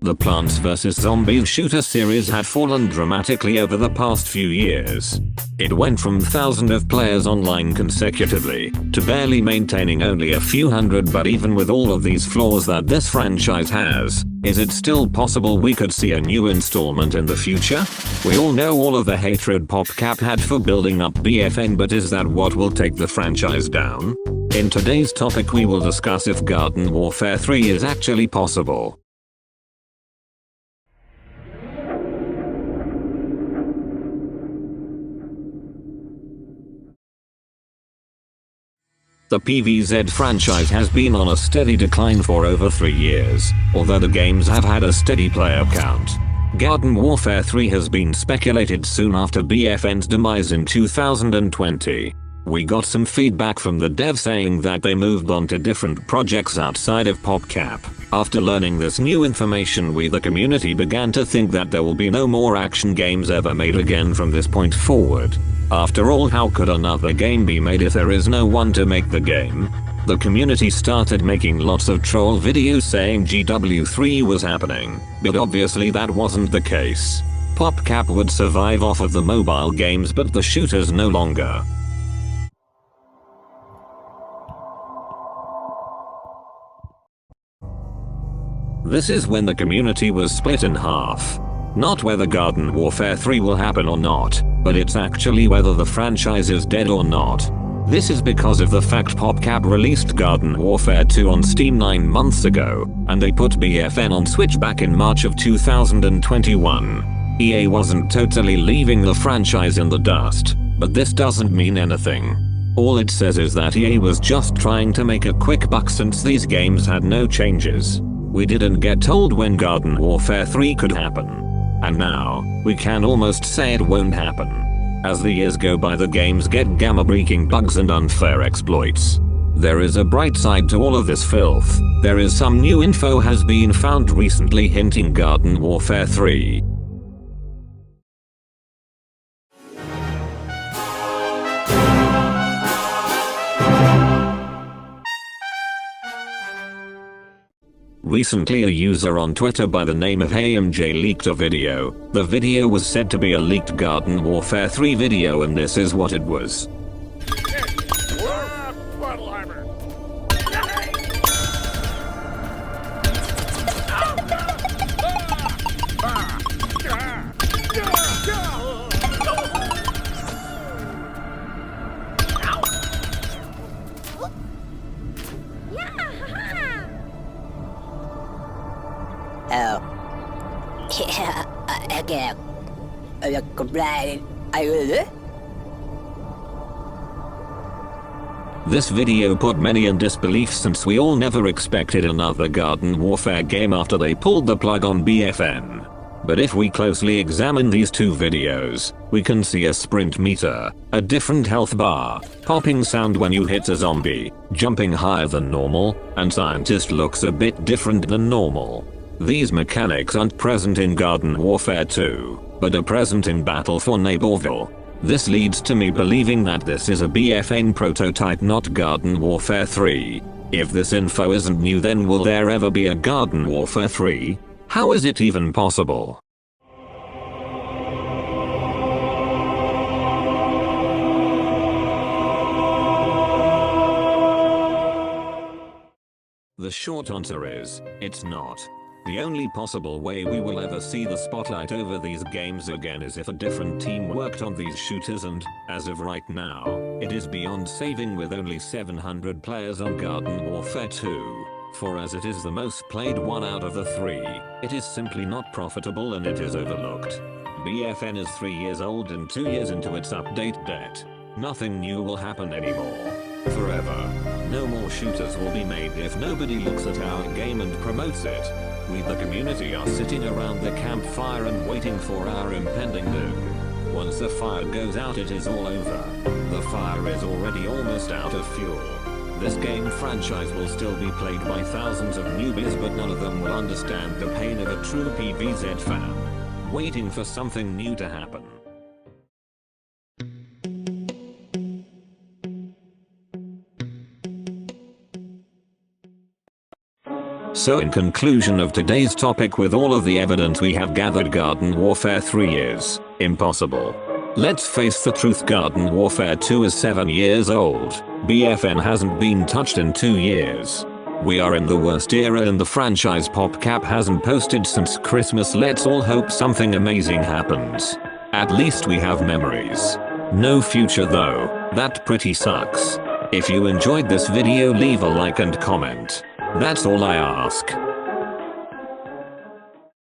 The Plants vs. Zombies shooter series had fallen dramatically over the past few years. It went from thousands of players online consecutively, to barely maintaining only a few hundred. But even with all of these flaws that this franchise has, is it still possible we could see a new installment in the future? We all know all of the hatred PopCap had for building up BFN, but is that what will take the franchise down? In today's topic we will discuss if Garden Warfare 3 is actually possible. The PvZ franchise has been on a steady decline for over 3 years, although the games have had a steady player count. Garden Warfare 3 has been speculated soon after BFN's demise in 2020. We got some feedback from the dev saying that they moved on to different projects outside of PopCap. After learning this new information, we the community began to think that there will be no more action games ever made again from this point forward. After all, how could another game be made if there is no one to make the game? The community started making lots of troll videos saying GW3 was happening, but obviously that wasn't the case. PopCap would survive off of the mobile games, but the shooters no longer. This is when the community was split in half. Not whether Garden Warfare 3 will happen or not, but it's actually whether the franchise is dead or not. This is because of the fact PopCap released Garden Warfare 2 on Steam 9 months ago, and they put BFN on Switch back in March of 2021. EA wasn't totally leaving the franchise in the dust, but this doesn't mean anything. All it says is that EA was just trying to make a quick buck since these games had no changes. We didn't get told when Garden Warfare 3 could happen. And now, we can almost say it won't happen. As the years go by, the games get gamma-breaking bugs and unfair exploits. There is a bright side to all of this filth. There is some new info has been found recently hinting Garden Warfare 3. Recently, a user on Twitter by the name of AMJ leaked a video. The video was said to be a leaked Garden Warfare 3 video, and this is what it was. Oh. Yeah, okay. This video put many in disbelief since we all never expected another Garden Warfare game after they pulled the plug on BFN. But if we closely examine these two videos, we can see a sprint meter, a different health bar, popping sound when you hit a zombie, jumping higher than normal, and scientist looks a bit different than normal. These mechanics aren't present in Garden Warfare 2, but are present in Battle for Neighborville. This leads to me believing that this is a BFN prototype, not Garden Warfare 3. If this info isn't new, then will there ever be a Garden Warfare 3? How is it even possible? The short answer is, it's not. The only possible way we will ever see the spotlight over these games again is if a different team worked on these shooters, and, as of right now, it is beyond saving with only 700 players on Garden Warfare 2. For as it is the most played one out of the 3, it is simply not profitable and it is overlooked. BFN is 3 years old and 2 years into its update debt. Nothing new will happen anymore. Forever. No more shooters will be made if nobody looks at our game and promotes it. We the community are sitting around the campfire and waiting for our impending doom. Once the fire goes out, it is all over. The fire is already almost out of fuel. This game franchise will still be played by thousands of newbies, but none of them will understand the pain of a true PvZ fan, waiting for something new to happen. So in conclusion of today's topic, with all of the evidence we have gathered, Garden Warfare 3 is impossible. Let's face the truth, Garden Warfare 2 is 7 years old. BFN hasn't been touched in 2 years. We are in the worst era in the franchise. PopCap hasn't posted since Christmas. Let's all hope something amazing happens. At least we have memories. No future though. That pretty sucks. If you enjoyed this video, leave a like and comment. That's all I ask.